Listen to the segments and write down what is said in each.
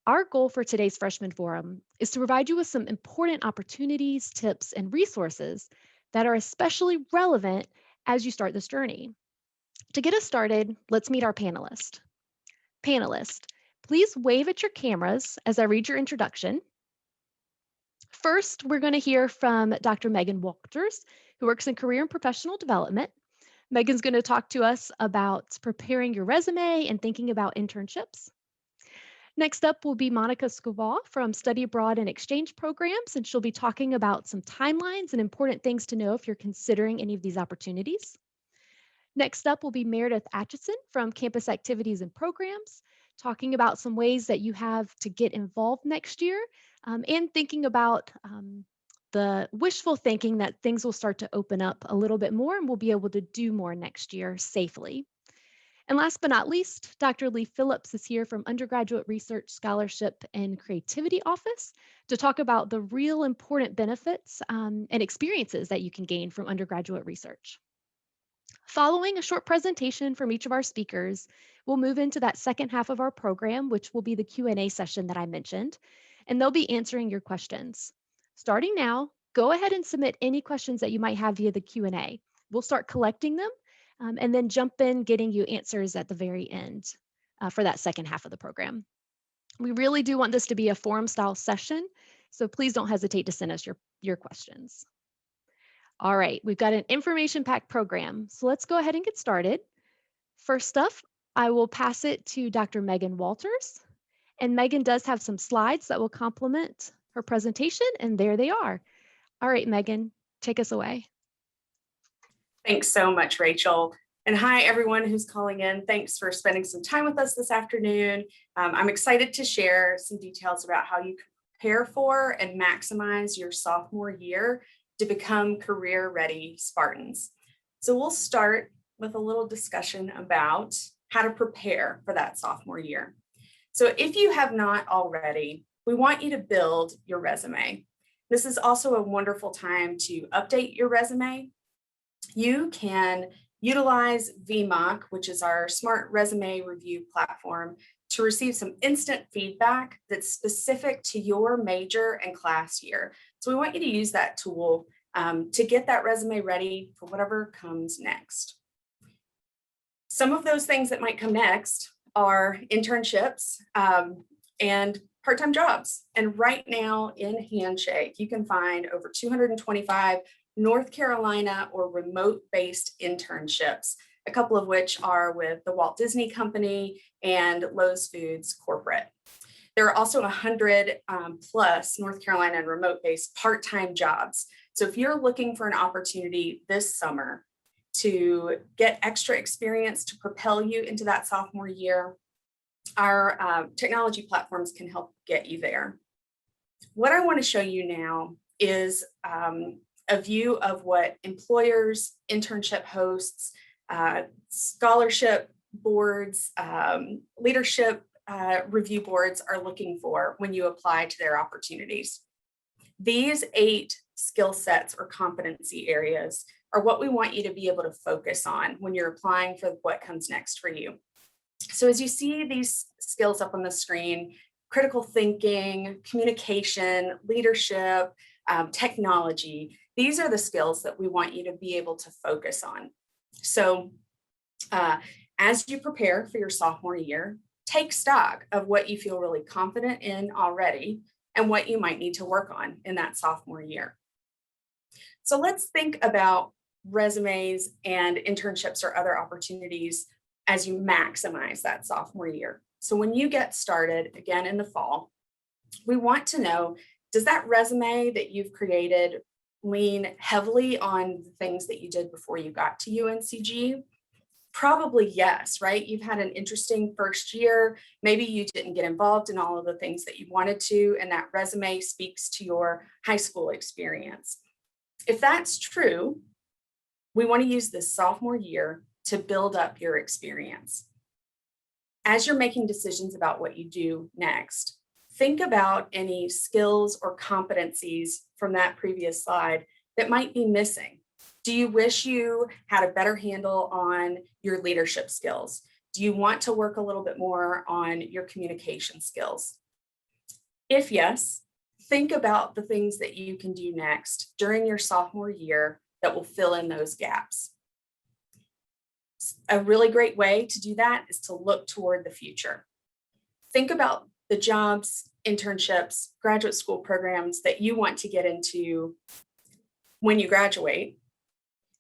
Our goal for today's Freshman Forum is to provide you with some important opportunities, tips, and resources that are especially relevant as you start this journey. To get us started, let's meet our panelist. Panelist, please wave at your cameras as I read your introduction. First, we're going to hear from Dr. Megan Walters, who works in career and professional development. Megan's going to talk to us about preparing your resume and thinking about internships. Next up will be Monica Scovall from Study Abroad and Exchange Programs, and she'll be talking about some timelines and important things to know if you're considering any of these opportunities. Next up will be Meredith Atchison from Campus Activities and Programs, talking about some ways that you have to get involved next year and thinking about the wishful thinking that things will start to open up a little bit more and we'll be able to do more next year safely. And last but not least, Dr. Lee Phillips is here from Undergraduate Research Scholarship and Creativity Office to talk about the real important benefits and experiences that you can gain from undergraduate research. Following a short presentation from each of our speakers, we'll move into that second half of our program, which will be the Q&A session that I mentioned, and they'll be answering your questions. Starting now, go ahead and submit any questions that you might have via the Q&A. We'll start collecting them and then jump in getting you answers at the very end for that second half of the program. We really do want this to be a forum style session, so please don't hesitate to send us your questions. All right, we've got an information packed program, so let's go ahead and get started. First up, I will pass it to Dr. Megan Walters, and Megan does have some slides that will complement her presentation, and there they are. All right, Megan, take us away. Thanks so much, Rachel. And hi, everyone who's calling in. Thanks for spending some time with us this afternoon. I'm excited to share some details about how you can prepare for and maximize your sophomore year to become career-ready Spartans. So we'll start with a little discussion about how to prepare for that sophomore year. So if you have not already, we want you to build your resume. This is also a wonderful time to update your resume. You can utilize VMOC, which is our smart resume review platform, to receive some instant feedback that's specific to your major and class year. So we want you to use that tool to get that resume ready for whatever comes next. Some of those things that might come next are internships and part-time jobs. And right now in Handshake, you can find over 225 North Carolina or remote-based internships, a couple of which are with the Walt Disney Company and Lowe's Foods Corporate. There are also 100 plus North Carolina and remote-based part-time jobs. So if you're looking for an opportunity this summer to get extra experience to propel you into that sophomore year, our technology platforms can help get you there. What I want to show you now is a view of what employers, internship hosts, scholarship boards, leadership review boards are looking for when you apply to their opportunities. These 8 skill sets or competency areas are what we want you to be able to focus on when you're applying for what comes next for you. So as you see these skills up on the screen, critical thinking, communication, leadership, technology, these are the skills that we want you to be able to focus on. So as you prepare for your sophomore year, take stock of what you feel really confident in already and what you might need to work on in that sophomore year. So let's think about resumes and internships or other opportunities as you maximize that sophomore year. So when you get started again in the fall, we want to know, does that resume that you've created lean heavily on the things that you did before you got to UNCG? Probably yes, right? You've had an interesting first year. Maybe you didn't get involved in all of the things that you wanted to, and that resume speaks to your high school experience. If that's true, we want to use this sophomore year to build up your experience. As you're making decisions about what you do next, think about any skills or competencies from that previous slide that might be missing. Do you wish you had a better handle on your leadership skills? Do you want to work a little bit more on your communication skills? If yes, think about the things that you can do next during your sophomore year that will fill in those gaps. A really great way to do that is to look toward the future. Think about the jobs, internships, graduate school programs that you want to get into when you graduate,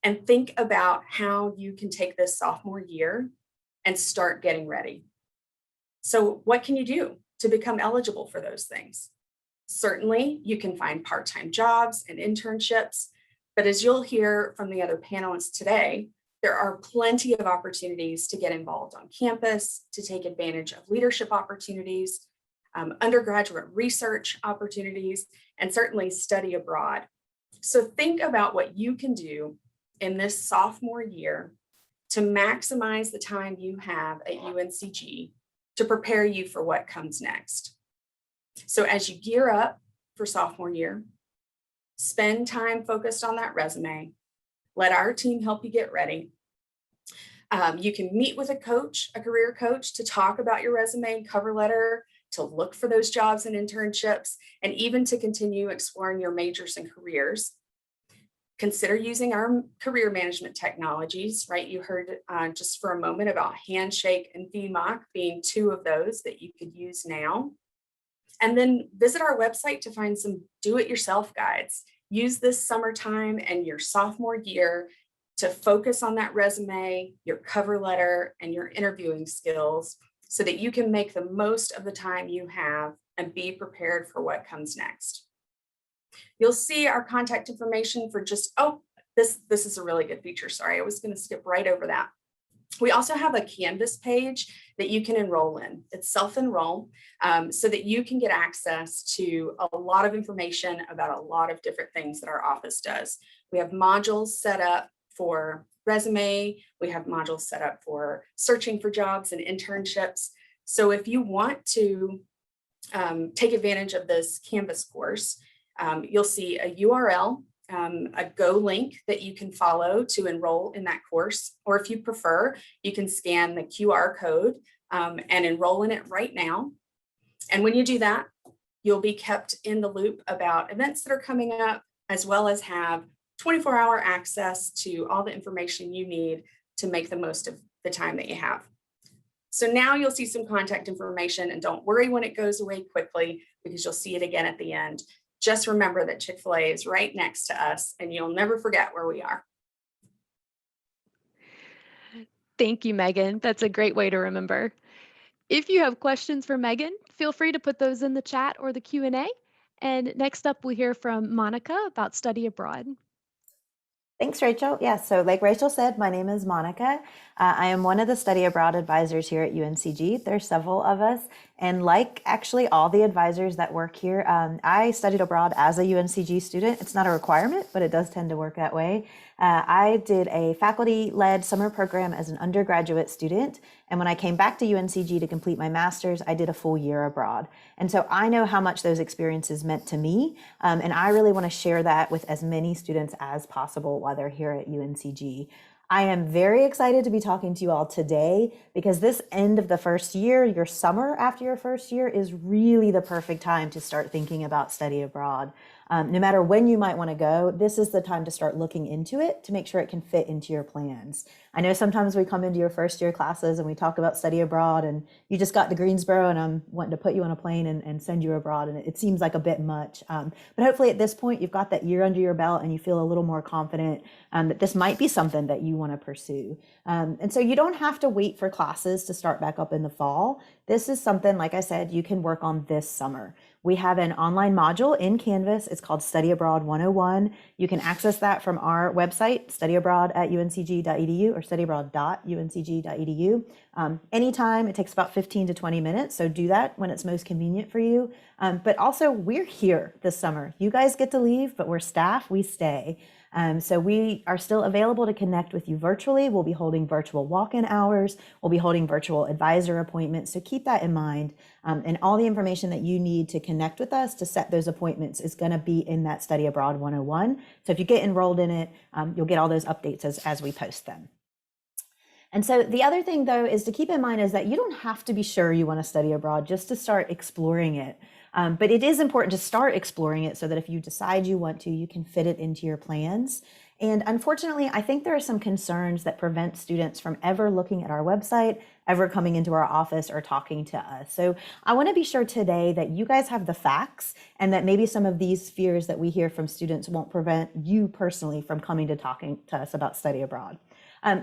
and think about how you can take this sophomore year and start getting ready. So what can you do to become eligible for those things? Certainly, you can find part-time jobs and internships, but as you'll hear from the other panelists today, there are plenty of opportunities to get involved on campus, to take advantage of leadership opportunities, undergraduate research opportunities, and certainly study abroad. So think about what you can do in this sophomore year to maximize the time you have at UNCG to prepare you for what comes next. So as you gear up for sophomore year, spend time focused on that resume. Let our team help you get ready. You can meet with a coach, a career coach, to talk about your resume and cover letter, to look for those jobs and internships, and even to continue exploring your majors and careers. Consider using our career management technologies, right? You heard just for a moment about Handshake and VMOC being two of those that you could use now. And then visit our website to find some do-it-yourself guides. Use this summertime and your sophomore year to focus on that resume, your cover letter, and your interviewing skills so that you can make the most of the time you have and be prepared for what comes next. You'll see our contact information for just, this is a really good feature. Sorry, I was going to skip right over that. We also have a Canvas page that you can enroll in. It's self-enroll so that you can get access to a lot of information about a lot of different things that our office does. We have modules set up for resume. We have modules set up for searching for jobs and internships. So if you want to take advantage of this Canvas course, you'll see a URL, a Go link that you can follow to enroll in that course. Or if you prefer, you can scan the QR code and enroll in it right now. And when you do that, you'll be kept in the loop about events that are coming up, as well as have 24-hour access to all the information you need to make the most of the time that you have. So now you'll see some contact information, and don't worry when it goes away quickly, because you'll see it again at the end. Just remember that Chick-fil-A is right next to us, and you'll never forget where we are. Thank you, Megan. That's a great way to remember. If you have questions for Megan, feel free to put those in the chat or the Q&A. And next up, we'll hear from Monica about study abroad. Thanks, Rachel. Yeah, so like Rachel said, my name is Monica. I am one of the study abroad advisors here at UNCG. There's several of us. And like actually all the advisors that work here, I studied abroad as a UNCG student. It's not a requirement, but it does tend to work that way. I did a faculty-led summer program as an undergraduate student. And when I came back to UNCG to complete my master's, I did a full year abroad. And so I know how much those experiences meant to me. And I really want to share that with as many students as possible while they're here at UNCG. I am very excited to be talking to you all today because this end of the first year, your summer after your first year, is really the perfect time to start thinking about study abroad. No matter when you might want to go, this is the time to start looking into it to make sure it can fit into your plans. I know sometimes we come into your first year classes and we talk about study abroad and you just got to Greensboro and I'm wanting to put you on a plane and send you abroad, and it seems like a bit much. But hopefully at this point you've got that year under your belt and you feel a little more confident that this might be something that you want to pursue. And so you don't have to wait for classes to start back up in the fall. This is something, like I said, you can work on this summer. We have an online module in Canvas. It's called Study Abroad 101. You can access that from our website, studyabroad@uncg.edu or studyabroad.uncg.edu. Anytime, it takes about 15 to 20 minutes. So do that when it's most convenient for you. But also we're here this summer. You guys get to leave, but we're staff, we stay. So we are still available to connect with you virtually. We'll be holding virtual walk-in hours. We'll be holding virtual advisor appointments. So keep that in mind. And all the information that you need to connect with us to set those appointments is going to be in that Study Abroad 101. So if you get enrolled in it, you'll get all those updates as we post them. And so the other thing, though, is to keep in mind is that you don't have to be sure you want to study abroad just to start exploring it. But it is important to start exploring it so that if you decide you want to, you can fit it into your plans. And unfortunately, I think there are some concerns that prevent students from ever looking at our website, ever coming into our office or talking to us. So I want to be sure today that you guys have the facts and that maybe some of these fears that we hear from students won't prevent you personally from coming to talking to us about study abroad.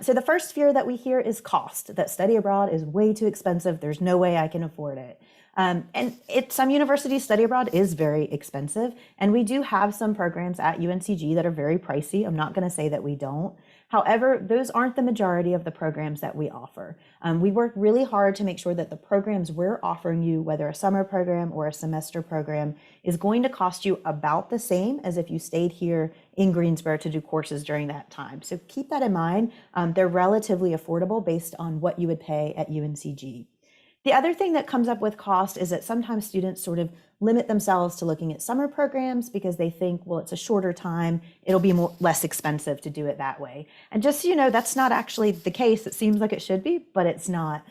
So the first fear that we hear is cost, that study abroad is way too expensive. There's no way I can afford it. And some universities, study abroad is very expensive. And we do have some programs at UNCG that are very pricey. I'm not going to say that we don't. However, those aren't the majority of the programs that we offer. We work really hard to make sure that the programs we're offering you, whether a summer program or a semester program, is going to cost you about the same as if you stayed here in Greensboro to do courses during that time. So keep that in mind. They're relatively affordable based on what you would pay at UNCG. The other thing that comes up with cost is that sometimes students sort of limit themselves to looking at summer programs because they think, well, it's a shorter time, it'll be less expensive to do it that way. And just so you know, that's not actually the case. It seems like it should be, but it's not.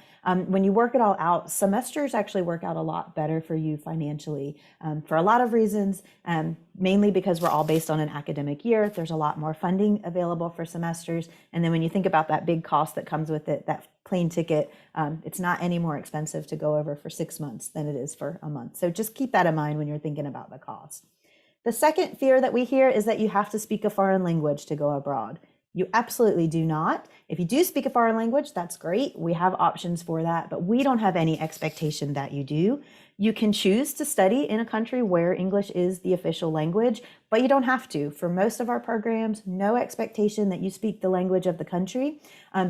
When you work it all out, semesters actually work out a lot better for you financially for a lot of reasons, mainly because we're all based on an academic year. There's a lot more funding available for semesters. And then when you think about that big cost that comes with it, that plane ticket, it's not any more expensive to go over for 6 months than it is for a month. So just keep that in mind when you're thinking about the cost. The second fear that we hear is that you have to speak a foreign language to go abroad. You absolutely do not. If you do speak a foreign language, that's great. We have options for that, but we don't have any expectation that you do. You can choose to study in a country where English is the official language, but you don't have to. For most of our programs, no expectation that you speak the language of the country,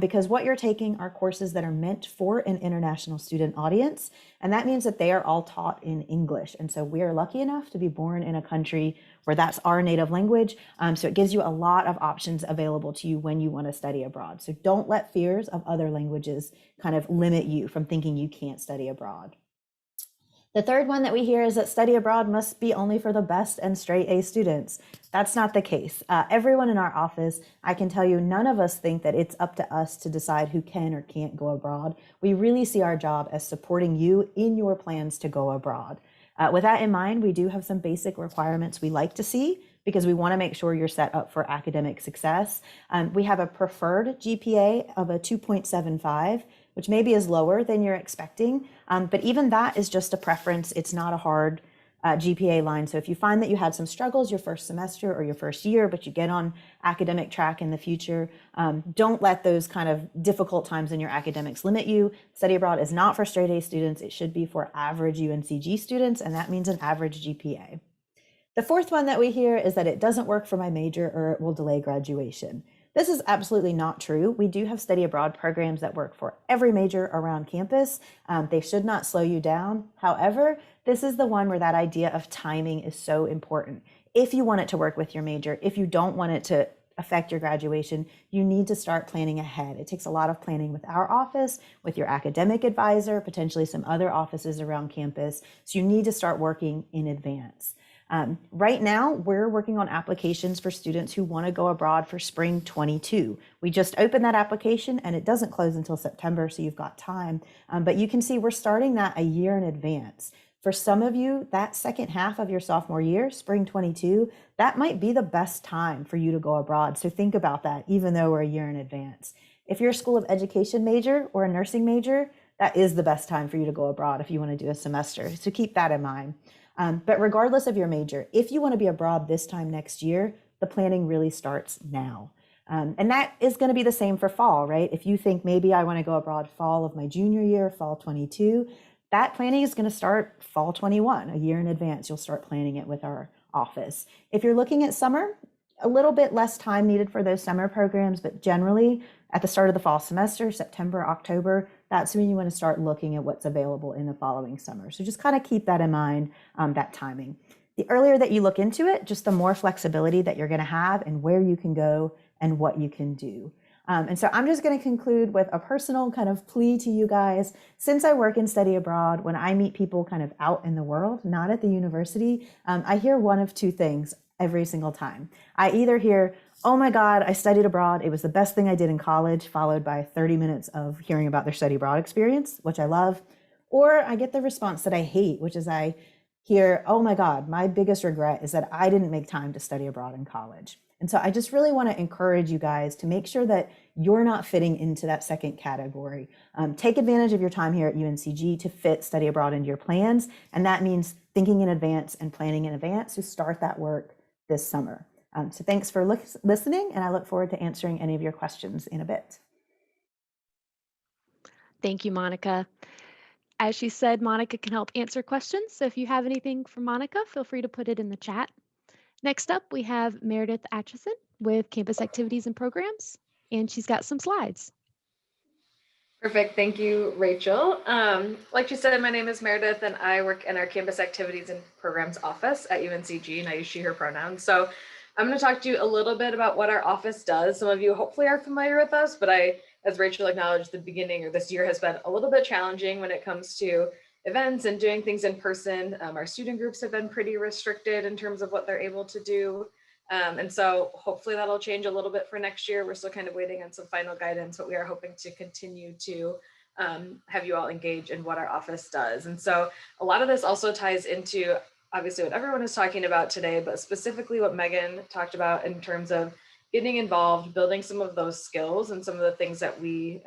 because what you're taking are courses that are meant for an international student audience, and that means that they are all taught in English. And so we are lucky enough to be born in a country where that's our native language, so it gives you a lot of options available to you when you want to study abroad. So don't let fears of other languages kind of limit you from thinking you can't study abroad. The third one that we hear is that study abroad must be only for the best and straight A students. That's not the case. Everyone in our office, I can tell you, none of us think that it's up to us to decide who can or can't go abroad. We really see our job as supporting you in your plans to go abroad. With that in mind, we do have some basic requirements we like to see because we want to make sure you're set up for academic success. We have a preferred GPA of a 2.75, which maybe is lower than you're expecting. But even that is just a preference. It's not a hard GPA line. So if you find that you had some struggles your first semester or your first year, but you get on academic track in the future, don't let those kind of difficult times in your academics limit you. Study abroad is not for straight A students. It should be for average UNCG students, and that means an average GPA. The fourth one that we hear is that it doesn't work for my major or it will delay graduation. This is absolutely not true. We do have study abroad programs that work for every major around campus. They should not slow you down. However, this is the one where that idea of timing is so important. If you want it to work with your major, if you don't want it to affect your graduation, you need to start planning ahead. It takes a lot of planning with our office, with your academic advisor, potentially some other offices around campus. So you need to start working in advance. Right now, we're working on applications for students who want to go abroad for spring 22. We just opened that application and it doesn't close until September, so you've got time. But you can see we're starting that a year in advance. For some of you, that second half of your sophomore year, spring 22, that might be the best time for you to go abroad. So think about that, even though we're a year in advance. If you're a school of education major or a nursing major, that is the best time for you to go abroad if you want to do a semester. So keep that in mind. But regardless of your major, if you want to be abroad this time next year, the planning really starts now. And that is going to be the same for fall, right? If you think maybe I want to go abroad fall of my junior year, fall 22, that planning is going to start fall 21, a year in advance. You'll start planning it with our office. If you're looking at summer, a little bit less time needed for those summer programs, but generally at the start of the fall semester, September, October, that's when you want to start looking at what's available in the following summer. So just kind of keep that in mind, that timing. The earlier that you look into it, just the more flexibility that you're going to have and where you can go and what you can do. And so I'm just going to conclude with a personal kind of plea to you guys. Since I work in study abroad, when I meet people kind of out in the world, not at the university, I hear one of two things every single time. I either hear, oh my God, I studied abroad. It was the best thing I did in college, followed by 30 minutes of hearing about their study abroad experience, which I love. Or I get the response that I hate, which is I hear, oh my God, my biggest regret is that I didn't make time to study abroad in college. And so I just really want to encourage you guys to make sure that you're not fitting into that second category. Take advantage of your time here at UNCG to fit study abroad into your plans. And that means thinking in advance and planning in advance to start that work this summer. So thanks for listening, and I look forward to answering any of your questions in a bit. Thank you, Monica. As she said, Monica can help answer questions. So if you have anything for Monica, feel free to put it in the chat. Next up, we have Meredith Atchison with Campus Activities and Programs, and she's got some slides. Perfect. Thank you, Rachel. Like you said, my name is Meredith, and I work in our Campus Activities and Programs office at UNCG, and I use she, her pronouns. So I'm going to talk to you a little bit about what our office does. Some of you hopefully are familiar with us, but as Rachel acknowledged, the beginning or this year has been a little bit challenging when it comes to events and doing things in person. Our student groups have been pretty restricted in terms of what they're able to do. And so hopefully that'll change a little bit for next year. We're still kind of waiting on some final guidance, but we are hoping to continue to have you all engage in what our office does. And so a lot of this also ties into obviously what everyone is talking about today, but specifically what Megan talked about in terms of getting involved, building some of those skills, and some of the things that we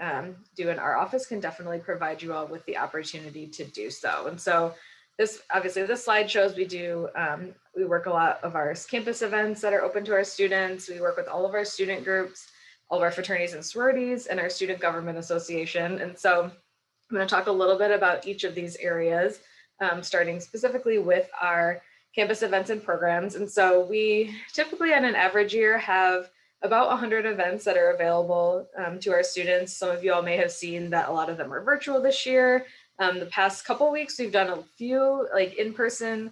do in our office can definitely provide you all with the opportunity to do so. And so this slide shows we work a lot of our campus events that are open to our students. We work with all of our student groups, all of our fraternities and sororities, and our student government association. And so I'm going to talk a little bit about each of these areas, starting specifically with our campus events and programs. And so we typically on an average year have about 100 events that are available to our students. Some of you all may have seen that a lot of them are virtual this year. The past couple of weeks, we've done a few like in-person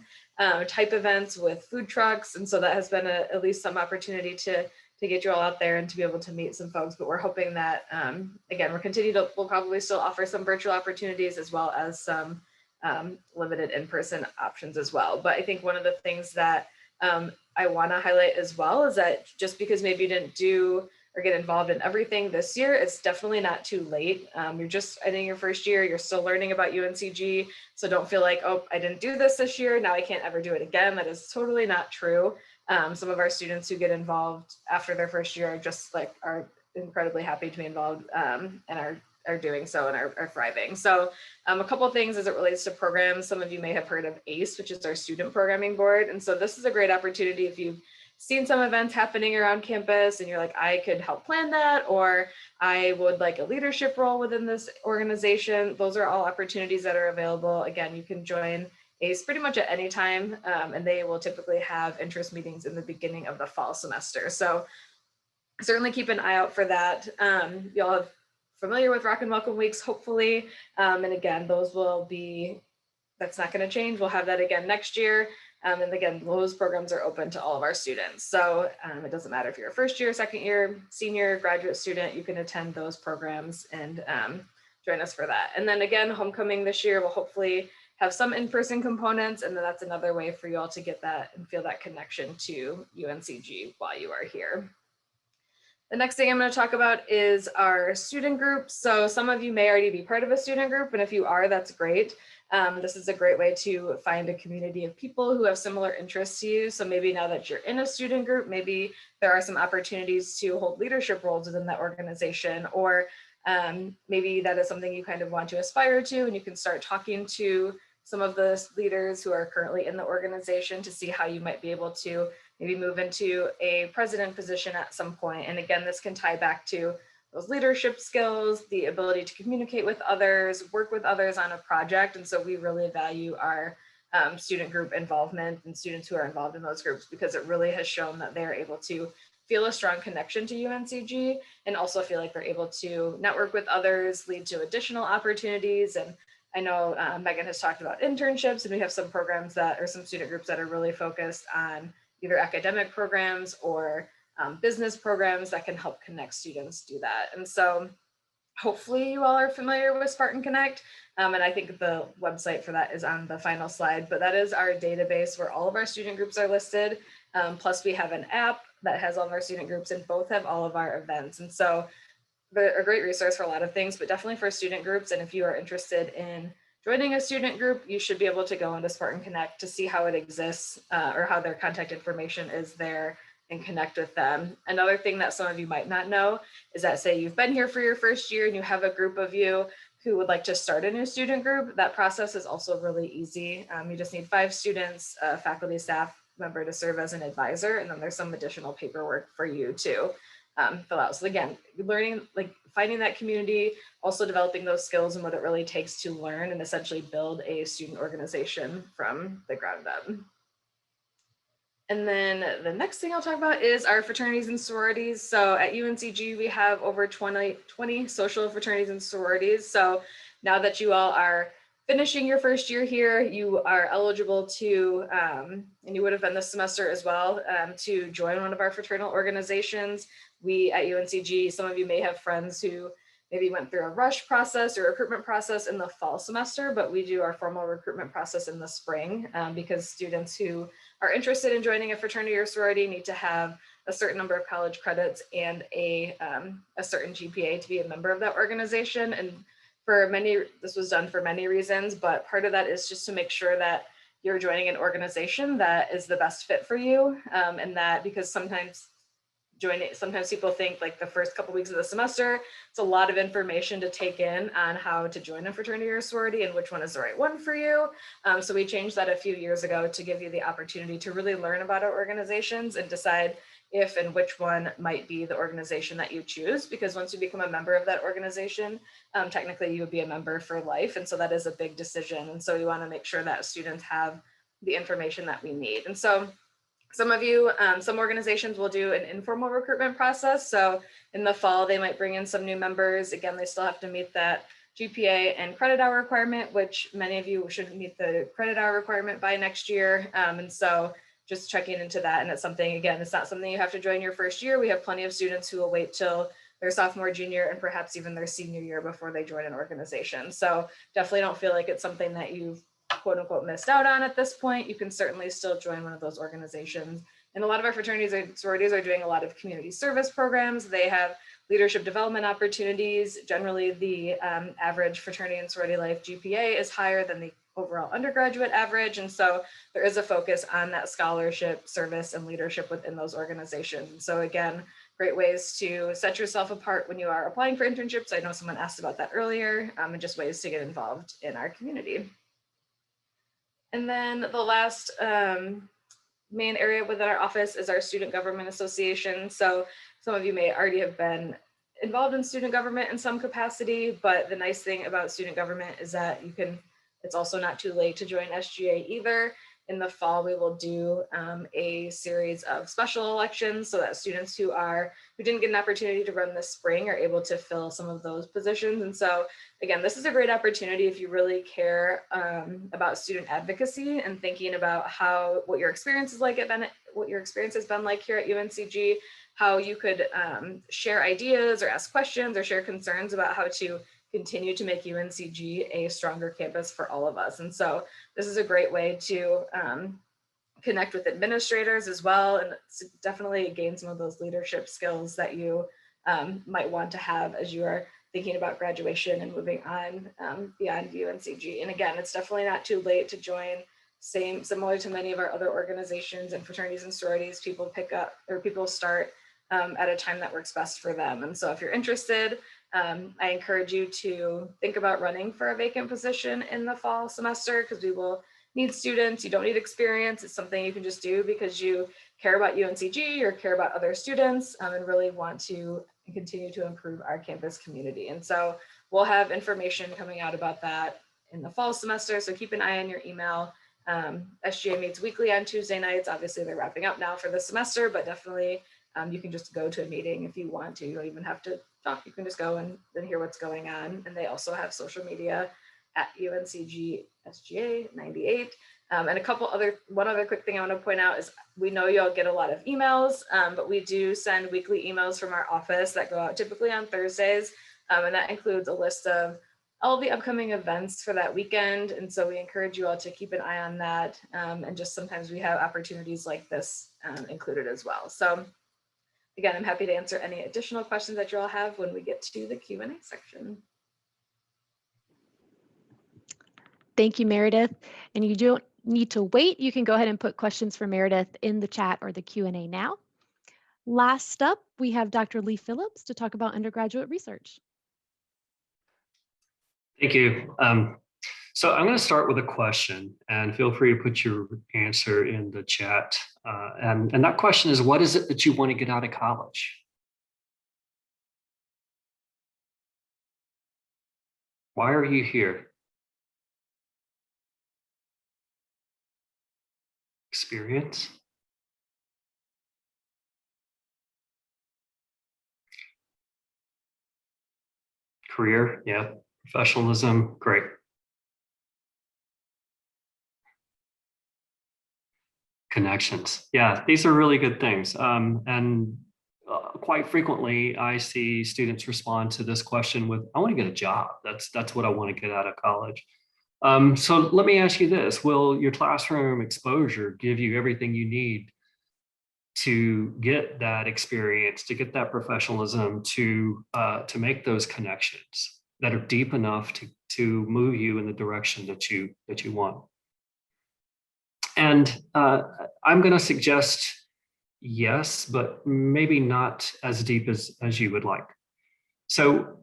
type events with food trucks. And so that has been at least some opportunity to get you all out there and to be able to meet some folks. But we're hoping that, again, we'll probably still offer some virtual opportunities as well as some limited in-person options as well. But I think one of the things that I want to highlight as well is that just because maybe you didn't do or get involved in everything this year, it's definitely not too late. You're just ending your first year, you're still learning about UNCG. So don't feel like, oh, I didn't do this year, now I can't ever do it again. That is totally not true. Some of our students who get involved after their first year are incredibly happy to be involved and are doing so and are thriving. So a couple of things as it relates to programs. Some of you may have heard of ACE, which is our student programming board. And so this is a great opportunity if you've seen some events happening around campus and you're like, I could help plan that, or I would like a leadership role within this organization. Those are all opportunities that are available. Again, you can join ACE pretty much at any time, and they will typically have interest meetings in the beginning of the fall semester. So certainly keep an eye out for that. Y'all are familiar with Rock and Welcome Weeks, hopefully. And again, that's not going to change. We'll have that again next year. And again, those programs are open to all of our students. So it doesn't matter if you're a first year, second year, senior, graduate student, you can attend those programs and join us for that. And then again, homecoming this year will hopefully have some in-person components. And then that's another way for you all to get that and feel that connection to UNCG while you are here. The next thing I'm going to talk about is our student groups. So some of you may already be part of a student group, and if you are, that's great. This is a great way to find a community of people who have similar interests to you. So maybe now that you're in a student group, maybe there are some opportunities to hold leadership roles within that organization, or maybe that is something you kind of want to aspire to, and you can start talking to some of the leaders who are currently in the organization to see how you might be able to maybe move into a president position at some point. And again, this can tie back to those leadership skills, the ability to communicate with others, work with others on a project. And so we really value our student group involvement and students who are involved in those groups, because it really has shown that they're able to feel a strong connection to UNCG and also feel like they're able to network with others, lead to additional opportunities. And I know Megan has talked about internships, and we have some programs some student groups that are really focused on either academic programs or business programs that can help connect students do that. And so hopefully you all are familiar with Spartan Connect. And I think the website for that is on the final slide, but that is our database where all of our student groups are listed. Plus we have an app that has all of our student groups, and both have all of our events. And so they're a great resource for a lot of things, but definitely for student groups. And if you are interested in joining a student group, you should be able to go into Spartan Connect to see how it exists or how their contact information is there and connect with them. Another thing that some of you might not know is that, say you've been here for your first year and you have a group of you who would like to start a new student group, that process is also really easy. You just need 5 students, a faculty staff member to serve as an advisor, and then there's some additional paperwork for you to fill out. So again, learning, like finding that community, also developing those skills and what it really takes to learn and essentially build a student organization from the ground up. And then the next thing I'll talk about is our fraternities and sororities. So at UNCG, we have over 20 social fraternities and sororities. So now that you all are finishing your first year here, you are eligible to, and you would have been this semester as well, to join one of our fraternal organizations. We at UNCG, some of you may have friends who maybe went through a rush process or recruitment process in the fall semester, but we do our formal recruitment process in the spring because students who are interested in joining a fraternity or sorority need to have a certain number of college credits and a certain GPA to be a member of that organization. And for many, this was done for many reasons, but part of that is just to make sure that you're joining an organization that is the best fit for you. And that because sometimes people think like the first couple weeks of the semester, it's a lot of information to take in on how to join a fraternity or sorority and which one is the right one for you. So we changed that a few years ago to give you the opportunity to really learn about our organizations and decide if and which one might be the organization that you choose. Because once you become a member of that organization, technically you would be a member for life. And so that is a big decision. And so we want to make sure that students have the information that we need. And so some of you, some organizations will do an informal recruitment process. So in the fall, they might bring in some new members. Again, they still have to meet that GPA and credit hour requirement, which many of you should meet the credit hour requirement by next year. And so just checking into that. And it's something, again, it's not something you have to join your first year. We have plenty of students who will wait till their sophomore, junior, and perhaps even their senior year before they join an organization. So definitely don't feel like it's something that you've quote unquote missed out on at this point. You can certainly still join one of those organizations. And a lot of our fraternities and sororities are doing a lot of community service programs. They have leadership development opportunities. Generally, the average fraternity and sorority life GPA is higher than the overall undergraduate average. And so there is a focus on that scholarship, service, and leadership within those organizations. And so again, great ways to set yourself apart when you are applying for internships. I know someone asked about that earlier, and just ways to get involved in our community. And then the last main area within our office is our Student Government Association. So some of you may already have been involved in student government in some capacity, but the nice thing about student government is that it's also not too late to join SGA either. In the fall, we will do a series of special elections so that students who didn't get an opportunity to run this spring are able to fill some of those positions. And so again, this is a great opportunity if you really care about student advocacy and thinking about what your experience is like what your experience has been like here at UNCG, how you could share ideas or ask questions or share concerns about how to continue to make UNCG a stronger campus for all of us. And so this is a great way to connect with administrators as well, and definitely gain some of those leadership skills that you might want to have as you are thinking about graduation and moving on beyond UNCG. And again, it's definitely not too late to join. Similar to many of our other organizations and fraternities and sororities, people start at a time that works best for them. And so if you're interested, I encourage you to think about running for a vacant position in the fall semester because we will need students. You don't need experience. It's something you can just do because you care about UNCG or care about other students and really want to continue to improve our campus community. And so we'll have information coming out about that in the fall semester. So keep an eye on your email. SGA meets weekly on Tuesday nights. Obviously, they're wrapping up now for the semester, but definitely you can just go to a meeting if you want to. You don't even have to talk. You can just go and hear what's going on. And they also have social media at UNCG SGA 98. And one other quick thing I want to point out is we know you'll get a lot of emails, but we do send weekly emails from our office that go out typically on Thursdays. And that includes a list of all the upcoming events for that weekend. And so we encourage you all to keep an eye on that. And just sometimes we have opportunities like this included as well. So again, I'm happy to answer any additional questions that you all have when we get to the Q&A section. Thank you, Meredith. And you don't need to wait. You can go ahead and put questions for Meredith in the chat or the Q&A now. Last up, we have Dr. Lee Phillips to talk about undergraduate research. Thank you. So I'm going to start with a question, and feel free to put your answer in the chat. And that question is, what is it that you want to get out of college? Why are you here? Experience? Career? Yeah. Professionalism? Great. Connections. Yeah, these are really good things. Quite frequently, I see students respond to this question with, I want to get a job. That's what I want to get out of college. So let me ask you this. Will your classroom exposure give you everything you need to get that experience, to get that professionalism, to make those connections that are deep enough to move you in the direction that you want? And I'm going to suggest yes, but maybe not as deep as you would like. So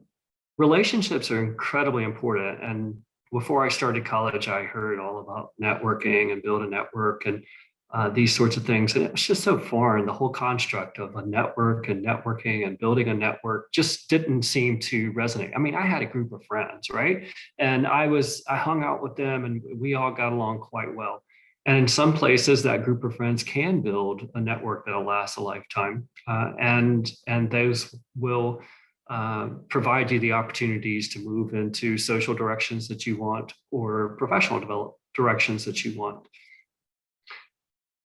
relationships are incredibly important. And before I started college, I heard all about networking and build a network and these sorts of things. And it was just so foreign. The whole construct of a network and networking and building a network just didn't seem to resonate. I mean, I had a group of friends, right? And I hung out with them and we all got along quite well. And in some places, that group of friends can build a network that'll last a lifetime, and those will provide you the opportunities to move into social directions that you want or professional directions that you want.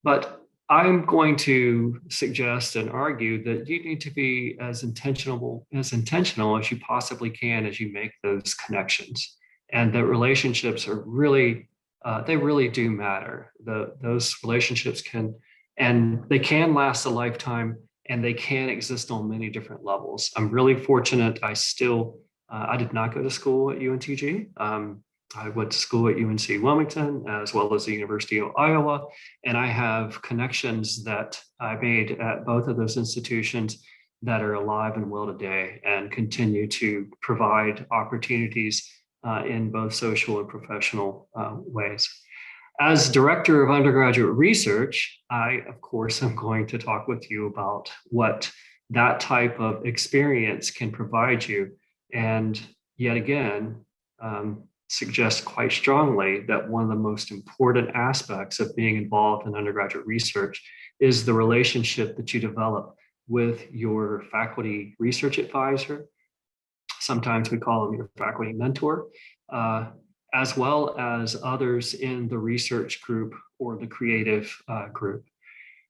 But I'm going to suggest and argue that you need to be as intentional as you possibly can as you make those connections, and that relationships are really they really do matter. Those relationships can last a lifetime, and they can exist on many different levels. I'm really fortunate. I did not go to school at UNCG. I went to school at UNC Wilmington, as well as the University of Iowa, and I have connections that I made at both of those institutions that are alive and well today and continue to provide opportunities in both social and professional ways. As director of undergraduate research, I, of course, am going to talk with you about what that type of experience can provide you. And yet again, suggest quite strongly that one of the most important aspects of being involved in undergraduate research is the relationship that you develop with your faculty research advisor. Sometimes we call them your faculty mentor, as well as others in the research group or the creative group.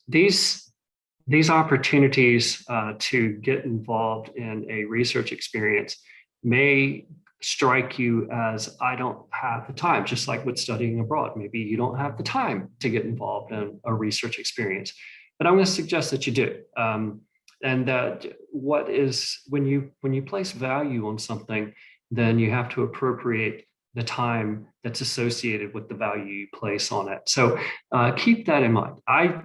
These opportunities to get involved in a research experience may strike you as, I don't have the time, just like with studying abroad. Maybe you don't have the time to get involved in a research experience, but I'm going to suggest that you do. And that when you place value on something, then you have to appropriate the time that's associated with the value you place on it. So keep that in mind. I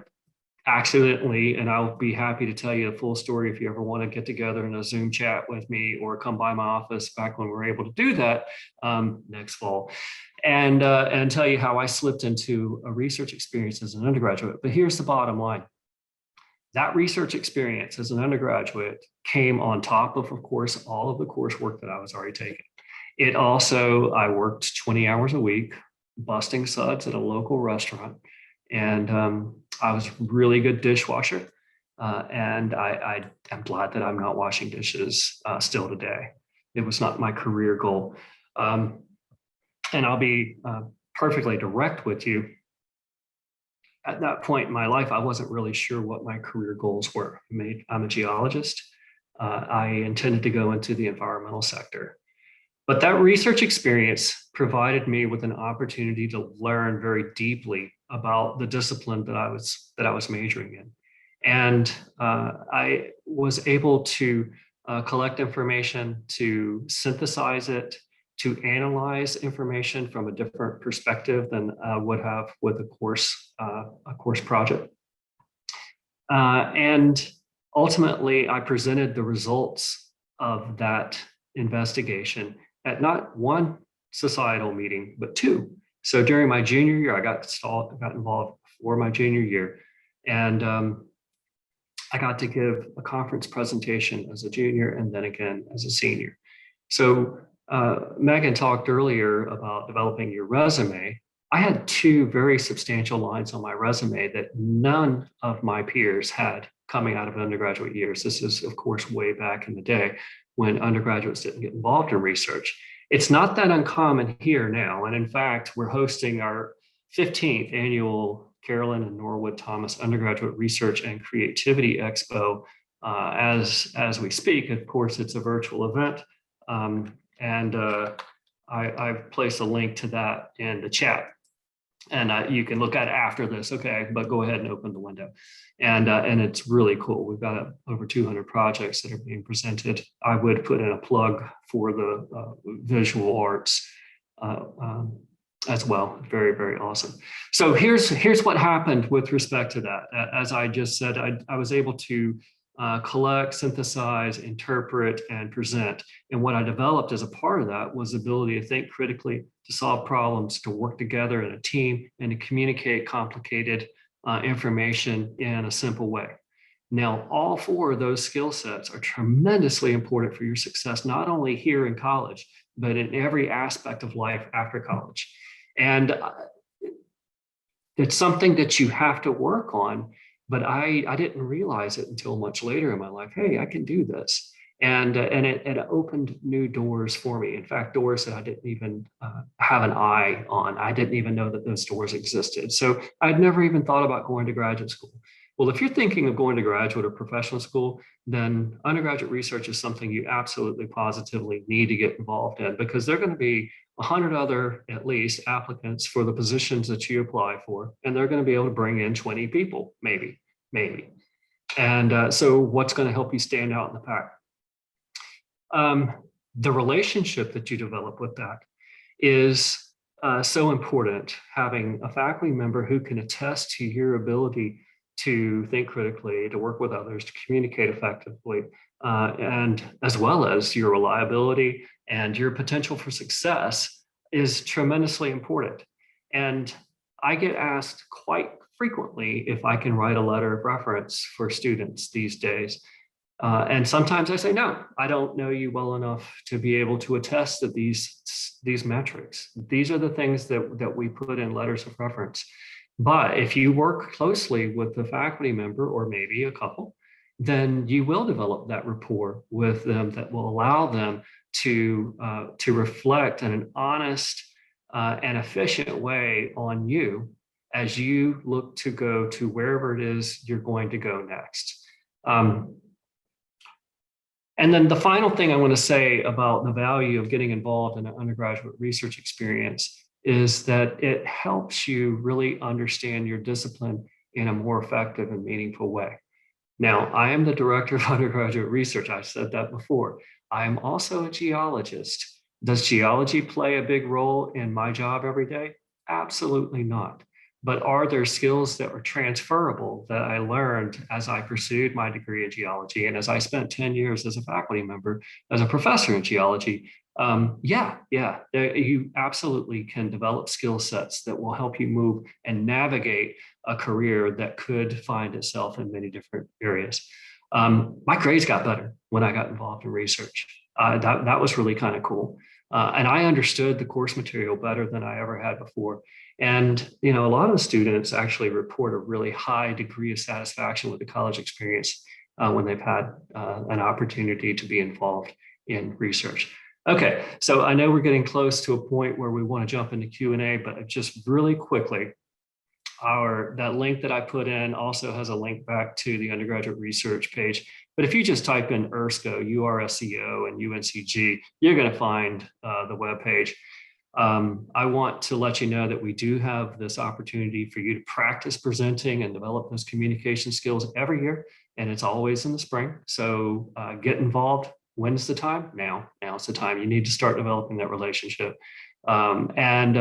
accidentally, and I'll be happy to tell you the full story if you ever want to get together in a Zoom chat with me or come by my office back when we were able to do that next fall, and tell you how I slipped into a research experience as an undergraduate. But here's the bottom line. That research experience as an undergraduate came on top of course, all of the coursework that I was already taking. It also, I worked 20 hours a week, busting suds at a local restaurant. And I was a really good dishwasher. And I am glad that I'm not washing dishes still today. It was not my career goal. And I'll be perfectly direct with you. At that point in my life, I wasn't really sure what my career goals were. I'm a geologist. I intended to go into the environmental sector. But that research experience provided me with an opportunity to learn very deeply about the discipline that I was majoring in. And I was able to collect information, to synthesize it, to analyze information from a different perspective than I would have with a course project. And ultimately, I presented the results of that investigation at not one societal meeting, but two. So during my junior year, I got involved before my junior year, and I got to give a conference presentation as a junior and then again as a senior. So Megan talked earlier about developing your resume. I had two very substantial lines on my resume that none of my peers had coming out of undergraduate years. This is, of course, way back in the day when undergraduates didn't get involved in research. It's not that uncommon here now. And in fact, we're hosting our 15th annual Carolyn and Norwood Thomas Undergraduate Research and Creativity Expo as we speak. Of course, it's a virtual event. I've placed a link to that in the chat. And you can look at it after this, okay, but go ahead and open the window. And it's really cool. We've got over 200 projects that are being presented. I would put in a plug for the visual arts as well. Very, very awesome. So here's what happened with respect to that. As I just said, I was able to collect, synthesize, interpret, and present. And what I developed as a part of that was the ability to think critically, to solve problems, to work together in a team, and to communicate complicated information in a simple way. Now, all four of those skill sets are tremendously important for your success, not only here in college, but in every aspect of life after college. And it's something that you have to work on, but I didn't realize it until much later in my life. Hey, I can do this. And it opened new doors for me. In fact, doors that I didn't even have an eye on. I didn't even know that those doors existed. So I'd never even thought about going to graduate school. Well, if you're thinking of going to graduate or professional school, then undergraduate research is something you absolutely positively need to get involved in, because there are going to be 100 other, at least, applicants for the positions that you apply for, and they're going to be able to bring in 20 people, maybe. And so what's going to help you stand out in the pack? The relationship that you develop with that is so important. Having a faculty member who can attest to your ability to think critically, to work with others, to communicate effectively, and as well as your reliability and your potential for success is tremendously important. And I get asked quite frequently if I can write a letter of reference for students these days. And sometimes I say, no, I don't know you well enough to be able to attest to these metrics. These are the things that we put in letters of reference. But if you work closely with the faculty member, or maybe a couple, then you will develop that rapport with them that will allow them to reflect in an honest and efficient way on you as you look to go to wherever it is you're going to go next. And then the final thing I want to say about the value of getting involved in an undergraduate research experience is that it helps you really understand your discipline in a more effective and meaningful way. Now, I am the director of undergraduate research. I've said that before. I'm also a geologist. Does geology play a big role in my job every day? Absolutely not. But are there skills that were transferable that I learned as I pursued my degree in geology and as I spent 10 years as a faculty member, as a professor in geology? You absolutely can develop skill sets that will help you move and navigate a career that could find itself in many different areas. My grades got better when I got involved in research. That was really kind of cool. And I understood the course material better than I ever had before. And, a lot of the students actually report a really high degree of satisfaction with the college experience when they've had an opportunity to be involved in research. Okay, so I know we're getting close to a point where we want to jump into Q&A, but just really quickly, that link that I put in also has a link back to the undergraduate research page. But if you just type in URSCO, URSCO, and UNCG, you're going to find the webpage. I want to let you know that we do have this opportunity for you to practice presenting and develop those communication skills every year, and it's always in the spring. So get involved, When's the time? Now. Now's the time. You need to start developing that relationship, and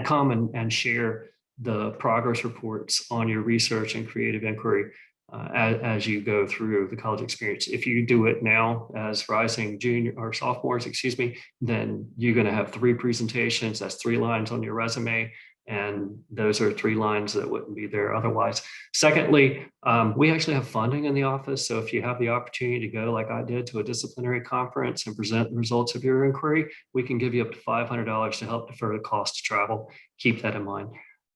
come and share the progress reports on your research and creative inquiry as you go through the college experience. If you do it now as rising junior or sophomores, then you're going to have 3 presentations. That's 3 lines on your resume. And those are 3 lines that wouldn't be there otherwise. Secondly, we actually have funding in the office. So if you have the opportunity to go, like I did, to a disciplinary conference and present the results of your inquiry, we can give you up to $500 to help defer the cost to travel. Keep that in mind.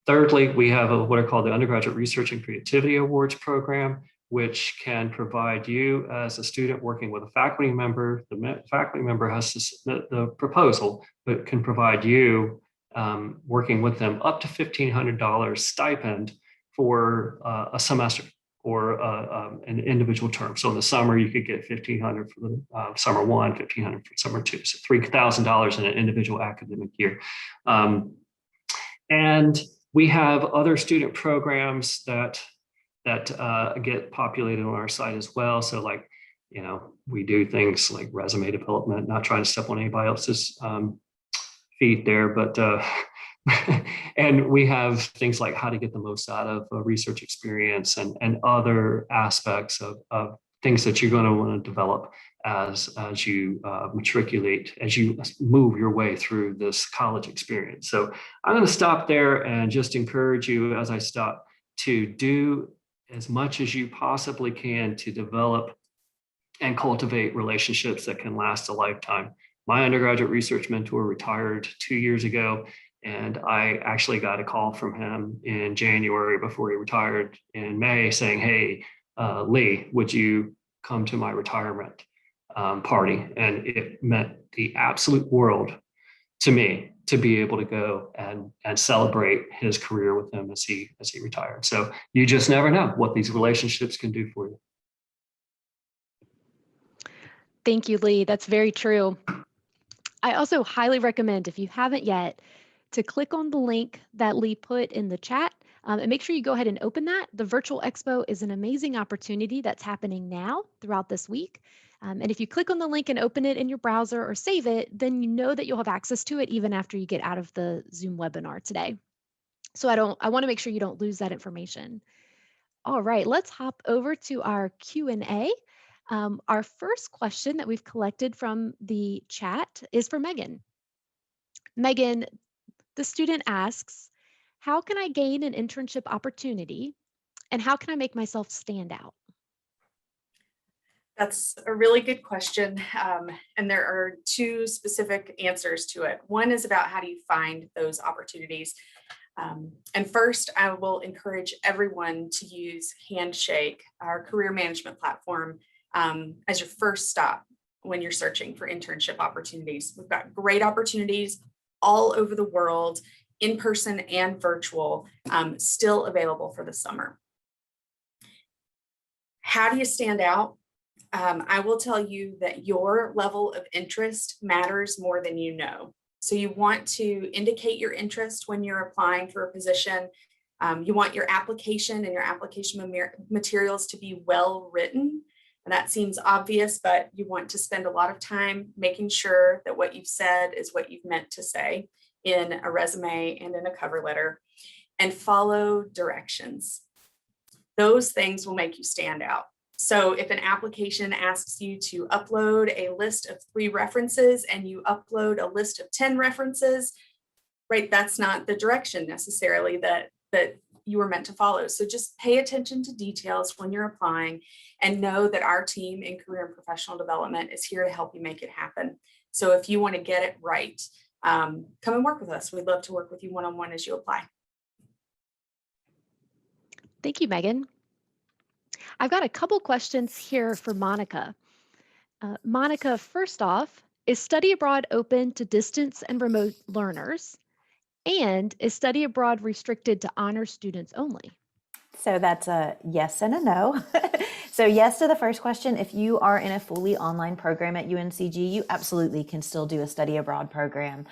Thirdly, we have what are called the Undergraduate Research and Creativity Awards program, which can provide you as a student working with a faculty member. The faculty member has to submit the proposal, but can provide you working with them up to $1,500 stipend for a semester or an individual term. So in the summer, you could get $1,500 for the summer 1, $1,500 for summer 2, so $3,000 in an individual academic year. And we have other student programs that get populated on our site as well. So like, we do things like resume development, not trying to step on anybody else's feet there, but and we have things like how to get the most out of a research experience and other aspects of things that you're going to want to develop as you matriculate, as you move your way through this college experience. So I'm going to stop there and just encourage you as I stop to do as much as you possibly can to develop and cultivate relationships that can last a lifetime. My undergraduate research mentor retired 2 years ago, and I actually got a call from him in January before he retired in May saying, "Hey, Lee, would you come to my retirement party?" And it meant the absolute world to me to be able to go and celebrate his career with him as he retired. So you just never know what these relationships can do for you. Thank you, Lee. That's very true. I also highly recommend, if you haven't yet, to click on the link that Lee put in the chat and make sure you go ahead and open that. The Virtual Expo is an amazing opportunity that's happening now throughout this week. And if you click on the link and open it in your browser or save it, then you know that you'll have access to it even after you get out of the Zoom webinar today. So I want to make sure you don't lose that information. All right, let's hop over to our Q&A. Our first question that we've collected from the chat is for Megan. Megan, the student asks, how can I gain an internship opportunity and how can I make myself stand out? That's a really good question. And there are 2 specific answers to it. One is about how do you find those opportunities. And first, I will encourage everyone to use Handshake, our career management platform, as your first stop when you're searching for internship opportunities. We've got great opportunities all over the world, in person and virtual, still available for the summer. How do you stand out? I will tell you that your level of interest matters more than you know. So you want to indicate your interest when you're applying for a position. You want your application and your application materials to be well written. And that seems obvious, but you want to spend a lot of time making sure that what you've said is what you've meant to say in a resume and in a cover letter, and follow directions. Those things will make you stand out. So if an application asks you to upload a list of 3 references and you upload a list of 10 references, right, that's not the direction necessarily that you were meant to follow. So just pay attention to details when you're applying and know that our team in career and professional development is here to help you make it happen. So if you want to get it right, come and work with us. We'd love to work with you one-on-one as you apply. Thank you, Megan. I've got a couple questions here for Monica. Monica, first off, is study abroad open to distance and remote learners? And is study abroad restricted to honor students only? So that's a yes and a no. So yes to the first question. If you are in a fully online program at UNCG, you absolutely can still do a study abroad program.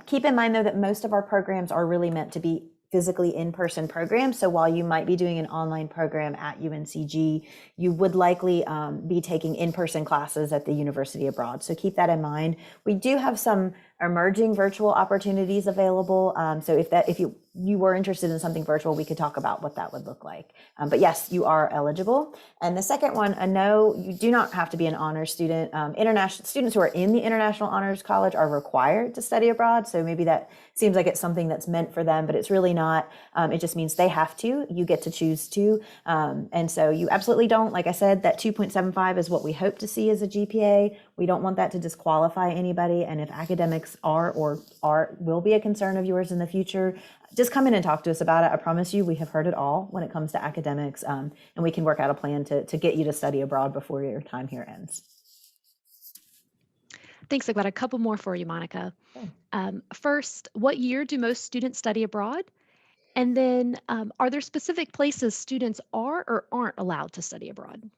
Keep in mind, though, that most of our programs are really meant to be physically in-person program. So while you might be doing an online program at UNCG, you would likely be taking in-person classes at the university abroad. So keep that in mind. We do have some emerging virtual opportunities available. So if you were interested in something virtual, we could talk about what that would look like. But yes, you are eligible. And the second one, no, you do not have to be an honors student. International students who are in the International Honors College are required to study abroad. So maybe that seems like it's something that's meant for them, but it's really not. It just means they have to. You get to choose to. And so you absolutely don't. Like I said, that 2.75 is what we hope to see as a GPA. We don't want that to disqualify anybody. And if academics will be a concern of yours in the future, just come in and talk to us about it. I promise you, we have heard it all when it comes to academics, and we can work out a plan to get you to study abroad before your time here ends. Thanks. I've got a couple more for you, Monica. First, what year do most students study abroad? And then are there specific places students are or aren't allowed to study abroad?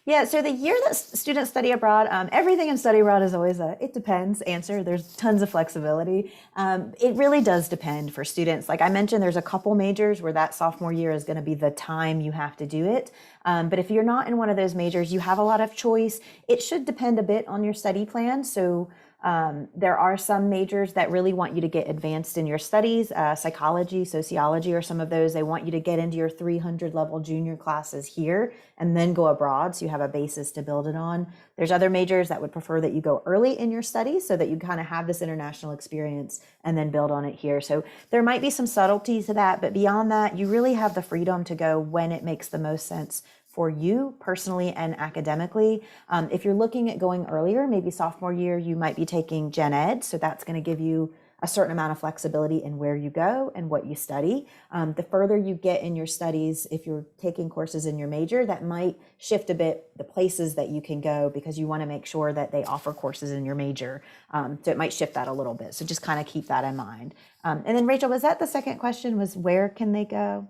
Yeah, so the year that students study abroad, everything in study abroad is always a it depends answer. There's tons of flexibility. It really does depend for students. Like I mentioned, there's a couple majors where that sophomore year is going to be the time you have to do it. But if you're not in one of those majors, you have a lot of choice. It should depend a bit on your study plan. So there are some majors that really want you to get advanced in your studies, psychology, sociology, or some of those. They want you to get into your 300 level junior classes here and then go abroad so you have a basis to build it on. There's other majors that would prefer that you go early in your studies so that you kind of have this international experience and then build on it here. So there might be some subtleties to that, but beyond that, you really have the freedom to go when it makes the most sense for you personally and academically. If you're looking at going earlier, maybe sophomore year, you might be taking gen ed. So that's going to give you a certain amount of flexibility in where you go and what you study. The further you get in your studies, if you're taking courses in your major, that might shift a bit the places that you can go because you want to make sure that they offer courses in your major. So it might shift that a little bit. So just kind of keep that in mind. And then Rachel, was that the second question, was where can they go?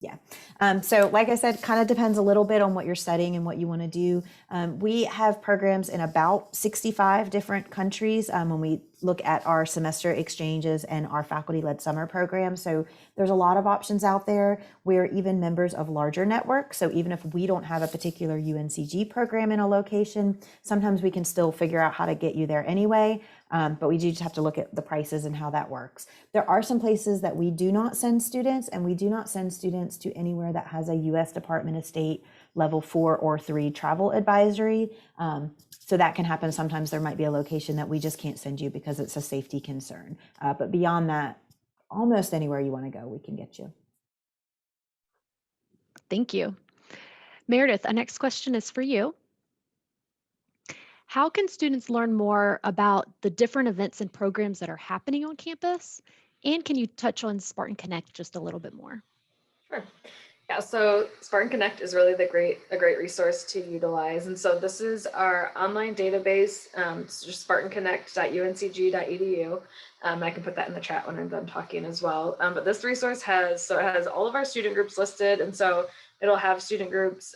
Yeah. So like I said, kind of depends a little bit on what you're studying and what you want to do. We have programs in about 65 different countries when we look at our semester exchanges and our faculty-led summer program. So there's a lot of options out there. We're even members of larger networks. So even if we don't have a particular UNCG program in a location, sometimes we can still figure out how to get you there anyway. But we do just have to look at the prices and how that works. There are some places that we do not send students, and we do not send students to anywhere that has a U.S. Department of State level 4 or 3 travel advisory. So that can happen. Sometimes there might be a location that we just can't send you because it's a safety concern. But beyond that, almost anywhere you want to go, we can get you. Thank you. Meredith, our next question is for you. How can students learn more about the different events and programs that are happening on campus? And can you touch on Spartan Connect just a little bit more? Sure. Yeah, so Spartan Connect is really a great resource to utilize. And so this is our online database. It's just spartanconnect.uncg.edu. I can put that in the chat when I'm done talking as well. But this resource has all of our student groups listed. And so it'll have student groups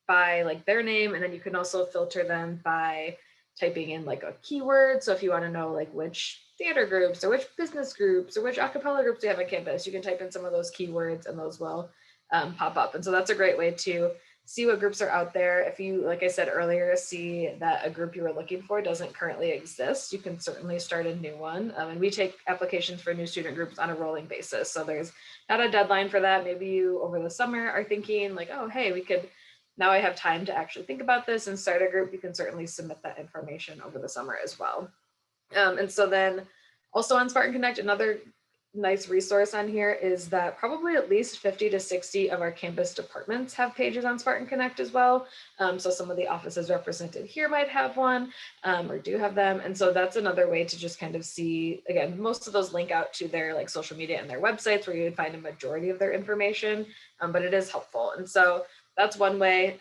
by like their name, and then you can also filter them by typing in like a keyword. So if you want to know like which theater groups or which business groups or which a cappella groups you have on campus, you can type in some of those keywords and those will pop up. And so that's a great way to see what groups are out there. If you, like I said earlier, see that a group you were looking for doesn't currently exist, you can certainly start a new one. And we take applications for new student groups on a rolling basis. So there's not a deadline for that. Maybe you over the summer are thinking like, oh, hey, now I have time to actually think about this and start a group. You can certainly submit that information over the summer as well. And so then also on Spartan Connect, another nice resource on here is that probably at least 50 to 60 of our campus departments have pages on Spartan Connect as well. So some of the offices represented here might have one or do have them. And so that's another way to just kind of see, again, most of those link out to their like social media and their websites where you would find a majority of their information, but it is helpful. And so that's one way.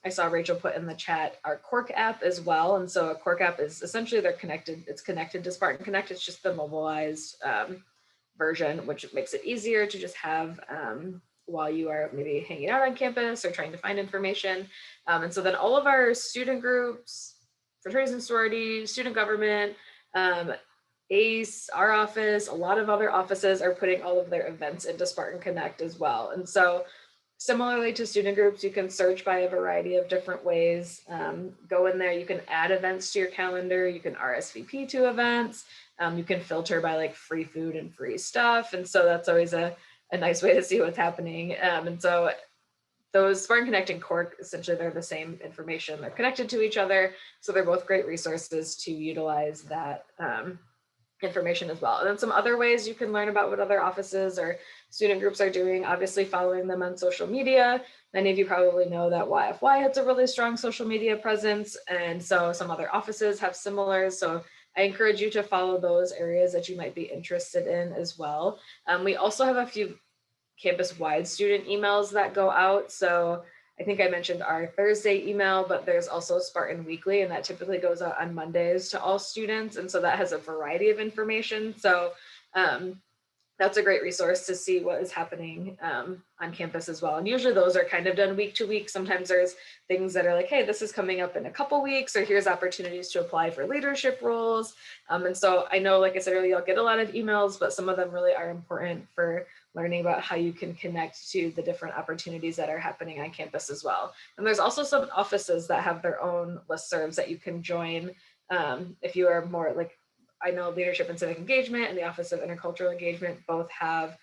I saw Rachel put in the chat our Cork app as well. And so a Cork app is essentially it's connected to Spartan Connect. It's just the mobilized version, which makes it easier to just have while you are maybe hanging out on campus or trying to find information. And so then all of our student groups, fraternities and sororities, student government, ACE, our office, a lot of other offices are putting all of their events into Spartan Connect as well. And so similarly to student groups, you can search by a variety of different ways. Go in there, you can add events to your calendar, you can RSVP to events, you can filter by like free food and free stuff. And so that's always a nice way to see what's happening. And so those Spartan Connect and Cork, essentially they're the same information. They're connected to each other. So they're both great resources to utilize that information as well. And then some other ways you can learn about what other offices or student groups are doing, obviously following them on social media. Many of you probably know that YFY has a really strong social media presence. And so some other offices have similars. So I encourage you to follow those areas that you might be interested in as well. We also have a few campus-wide student emails that go out. So I think I mentioned our Thursday email, but there's also Spartan Weekly, and that typically goes out on Mondays to all students. And so that has a variety of information. So that's a great resource to see what is happening on campus as well. And usually those are kind of done week to week. Sometimes there's things that are like, hey, this is coming up in a couple weeks, or here's opportunities to apply for leadership roles. And so I know, like I said earlier, you'll get a lot of emails, but some of them really are important for learning about how you can connect to the different opportunities that are happening on campus as well. And there's also some offices that have their own listservs that you can join if you are more like, I know Leadership and Civic Engagement and the Office of Intercultural Engagement both have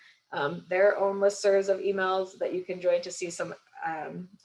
their own listservs of emails that you can join to see some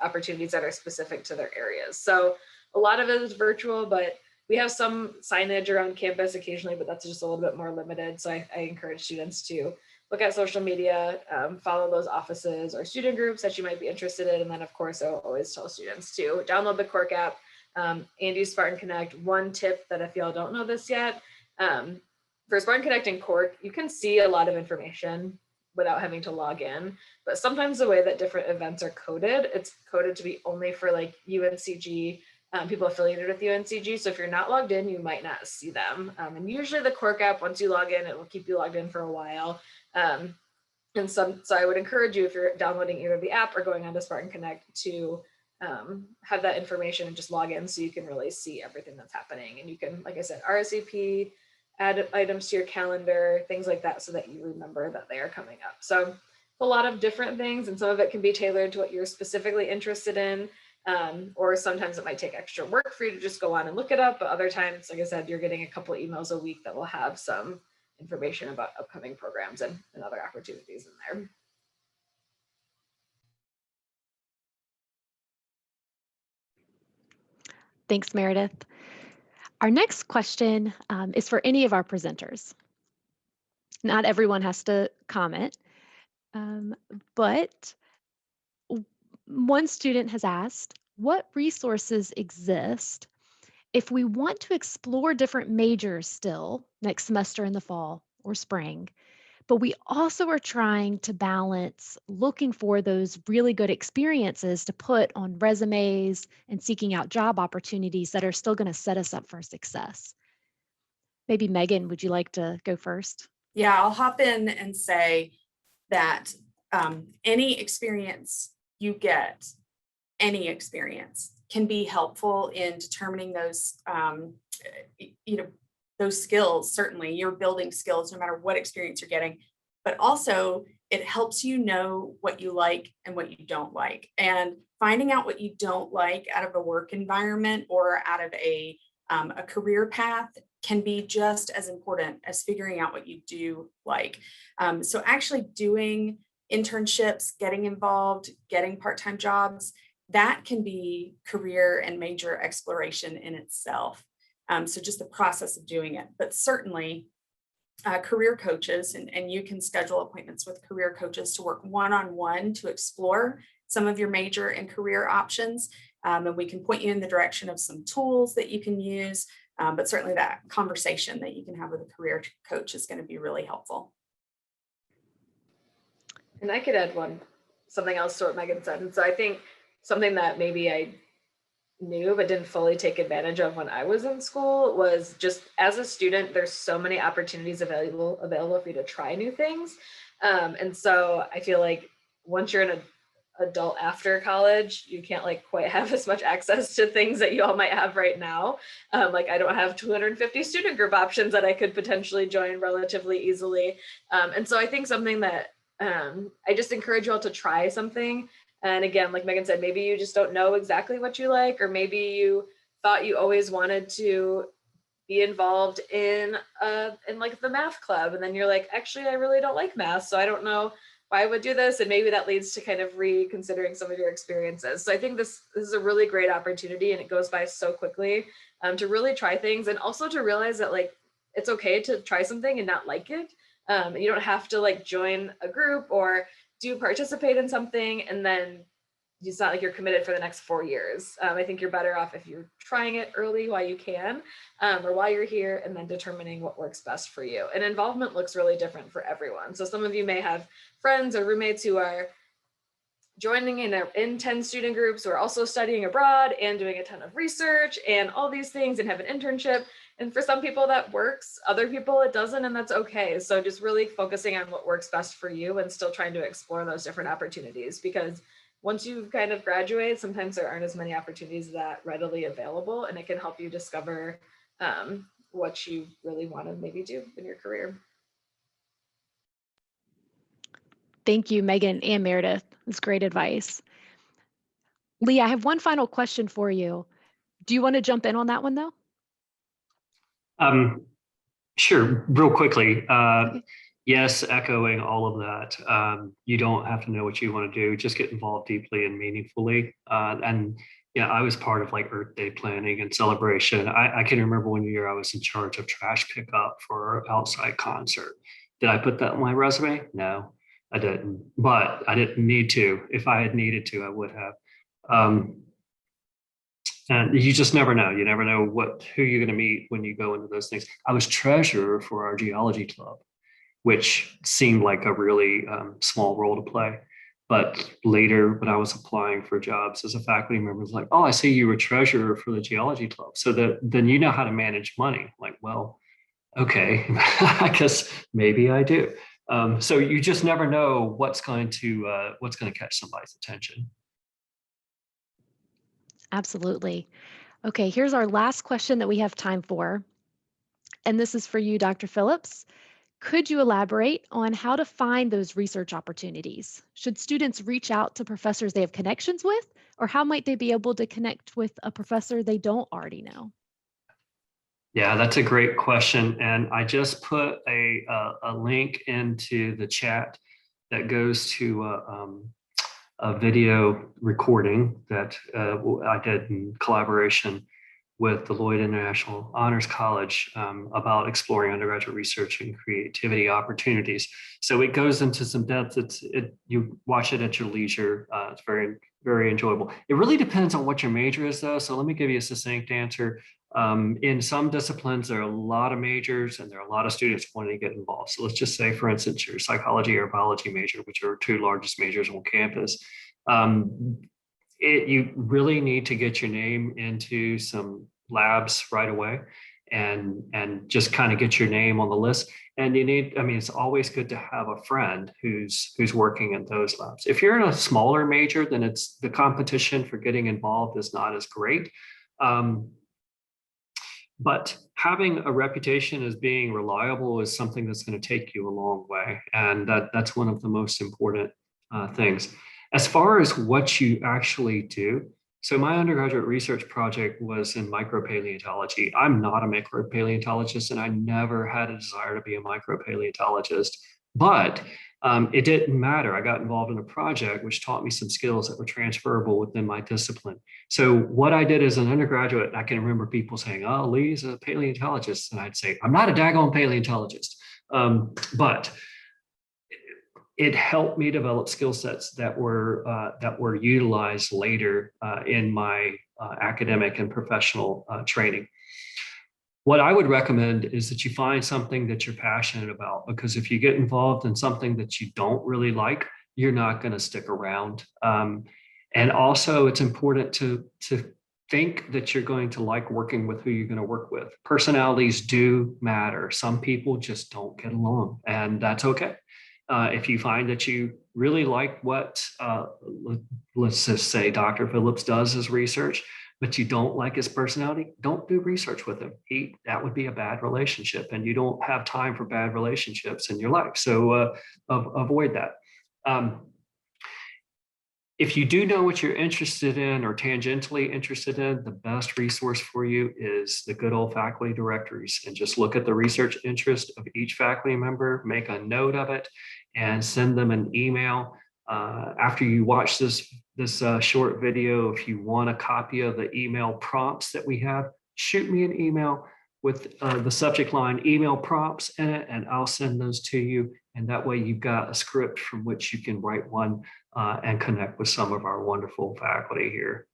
opportunities that are specific to their areas. So a lot of it is virtual, but we have some signage around campus occasionally, but that's just a little bit more limited. So I encourage students to look at social media, follow those offices or student groups that you might be interested in. And then of course, I will always tell students to download the Cork app and use Spartan Connect. One tip that if y'all don't know this yet, for Spartan Connect and Cork, you can see a lot of information without having to log in, but sometimes the way that different events are coded, it's coded to be only for like UNCG, people affiliated with UNCG. So if you're not logged in, you might not see them. And usually the Cork app, once you log in, it will keep you logged in for a while. And so I would encourage you, if you're downloading either the app or going onto Spartan Connect, to have that information and just log in so you can really see everything that's happening. And you can, like I said, RSVP, add items to your calendar, things like that, so that you remember that they are coming up. So a lot of different things, and some of it can be tailored to what you're specifically interested in. Or sometimes it might take extra work for you to just go on and look it up. But other times, like I said, you're getting a couple emails a week that will have some information about upcoming programs and other opportunities in there. Thanks, Meredith. Our next question is for any of our presenters. Not everyone has to comment, but one student has asked, what resources exist if we want to explore different majors still next semester in the fall or spring, but we also are trying to balance looking for those really good experiences to put on resumes and seeking out job opportunities that are still going to set us up for success? Maybe Megan, would you like to go first? Yeah, I'll hop in and say that any experience you get, any experience can be helpful in determining those, those skills. Certainly you're building skills no matter what experience you're getting, but also it helps you know what you like and what you don't like. And finding out what you don't like out of a work environment or out of a career path can be just as important as figuring out what you do like. So actually doing internships, getting involved, getting part-time jobs, that can be career and major exploration in itself. So just the process of doing it, but certainly career coaches, and you can schedule appointments with career coaches to work one-on-one to explore some of your major and career options. And we can point you in the direction of some tools that you can use, but certainly that conversation that you can have with a career coach is going to be really helpful. And I could add something else to what Megan said. And so I think something that maybe I knew but didn't fully take advantage of when I was in school was just, as a student, there's so many opportunities available for you to try new things. And so I feel like once you're in adult after college, you can't like quite have as much access to things that you all might have right now. Like I don't have 250 student group options that I could potentially join relatively easily. And so I think something that I just encourage you all to try something. And again, like Megan said, maybe you just don't know exactly what you like, or maybe you thought you always wanted to be involved in like the math club, and then you're like, actually, I really don't like math, so I don't know why I would do this. And maybe that leads to kind of reconsidering some of your experiences. So I think this is a really great opportunity, and it goes by so quickly, to really try things, and also to realize that like it's okay to try something and not like it. You don't have to like join a group or do participate in something and then it's not like you're committed for the next 4 years. I think you're better off if you're trying it early while you can, or while you're here, and then determining what works best for you. And involvement looks really different for everyone. So some of you may have friends or roommates who are joining in 10 student groups who are also studying abroad and doing a ton of research and all these things and have an internship. And for some people that works, other people it doesn't, and that's okay. So just really focusing on what works best for you and still trying to explore those different opportunities, because once you kind of graduate, sometimes there aren't as many opportunities that readily available, and it can help you discover what you really want to maybe do in your career. Thank you, Megan and Meredith. That's great advice. Lee, I have one final question for you. Do you want to jump in on that one though? Sure, real quickly. Okay. Yes, echoing all of that. You don't have to know what you want to do. Just get involved deeply and meaningfully. And yeah, I was part of like Earth Day planning and celebration. I can remember one year I was in charge of trash pickup for an outside concert. Did I put that on my resume? No, I didn't. But I didn't need to. If I had needed to, I would have. And you just never know. You never know who you're going to meet when you go into those things. I was treasurer for our geology club, which seemed like a really small role to play. But later, when I was applying for jobs as a faculty member, it was like, oh, I see you were treasurer for the geology club. So then you know how to manage money. Like, well, okay, I guess maybe I do. So you just never know what's going to catch somebody's attention. Absolutely. Okay, here's our last question that we have time for. And this is for you, Dr. Phillips. Could you elaborate on how to find those research opportunities? Should students reach out to professors they have connections with, or how might they be able to connect with a professor they don't already know? Yeah, that's a great question. And I just put a link into the chat that goes to a video recording that I did in collaboration with the Lloyd International Honors College about exploring undergraduate research and creativity opportunities. So it goes into some depth. You watch it at your leisure. It's very, very enjoyable. It really depends on what your major is though. So let me give you a succinct answer. In some disciplines, there are a lot of majors and there are a lot of students wanting to get involved. So let's just say, for instance, your psychology or biology major, which are two largest majors on campus. You really need to get your name into some labs right away and just kind of get your name on the list. And it's always good to have a friend who's working in those labs. If you're in a smaller major, then it's the competition for getting involved is not as great. But having a reputation as being reliable is something that's going to take you a long way. And that's one of the most important things. As far as what you actually do, so my undergraduate research project was in micropaleontology. I'm not a micropaleontologist, and I never had a desire to be a micropaleontologist, but it didn't matter. I got involved in a project which taught me some skills that were transferable within my discipline. So what I did as an undergraduate, I can remember people saying, oh, Lee's a paleontologist. And I'd say, I'm not a daggone paleontologist, but it helped me develop skill sets that were utilized later in my academic and professional training. What I would recommend is that you find something that you're passionate about, because if you get involved in something that you don't really like, you're not going to stick around. And also, it's important to think that you're going to like working with who you're going to work with. Personalities do matter. Some people just don't get along, and that's okay. If you find that you really like what, let's just say Dr. Phillips does his research, but you don't like his personality, don't do research with him. That would be a bad relationship, and you don't have time for bad relationships in your life. So avoid that. If you do know what you're interested in or tangentially interested in, the best resource for you is the good old faculty directories, and just look at the research interest of each faculty member, make a note of it, and send them an email. After you watch this short video, if you want a copy of the email prompts that we have, shoot me an email with the subject line email prompts in it, and I'll send those to you. And that way you've got a script from which you can write one and connect with some of our wonderful faculty here.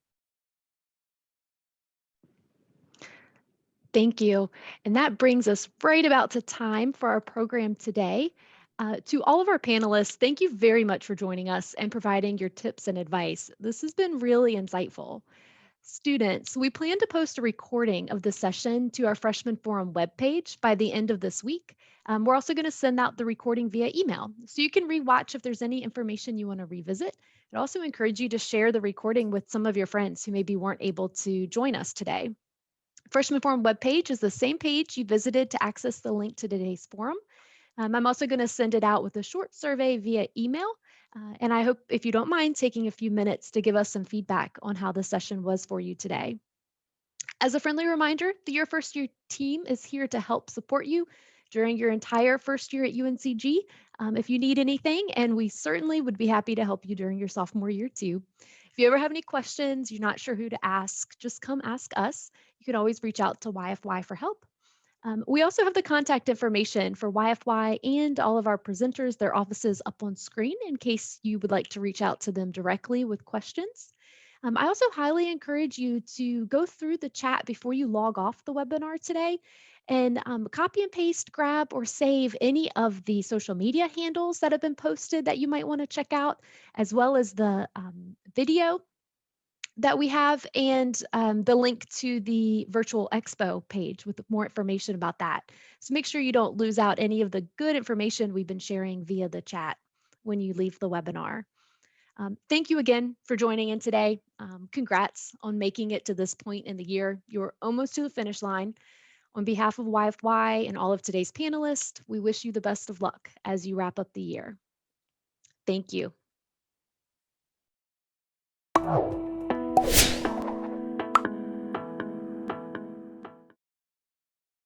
Thank you. And that brings us right about to time for our program today. To all of our panelists, thank you very much for joining us and providing your tips and advice. This has been really insightful. Students, we plan to post a recording of the session to our Freshman Forum webpage by the end of this week. We're also going to send out the recording via email, so you can rewatch if there's any information you want to revisit. I'd also encourage you to share the recording with some of your friends who maybe weren't able to join us today. Freshman Forum webpage is the same page you visited to access the link to today's forum. I'm also going to send it out with a short survey via email. And I hope, if you don't mind, taking a few minutes to give us some feedback on how the session was for you today. As a friendly reminder, the Your First Year team is here to help support you during your entire first year at UNCG. If you need anything, and we certainly would be happy to help you during your sophomore year too. If you ever have any questions, you're not sure who to ask, just come ask us. You can always reach out to YFY for help. We also have the contact information for YFY and all of our presenters, their offices up on screen in case you would like to reach out to them directly with questions. I also highly encourage you to go through the chat before you log off the webinar today and copy and paste, grab, or save any of the social media handles that have been posted that you might want to check out, as well as the video that we have and the link to the virtual expo page with more information about that. So make sure you don't lose out any of the good information we've been sharing via the chat when you leave the webinar. Thank you again for joining in today. Congrats on making it to this point in the year. You're almost to the finish line. On behalf of YFY and all of today's panelists, we wish you the best of luck as you wrap up the year. Thank you.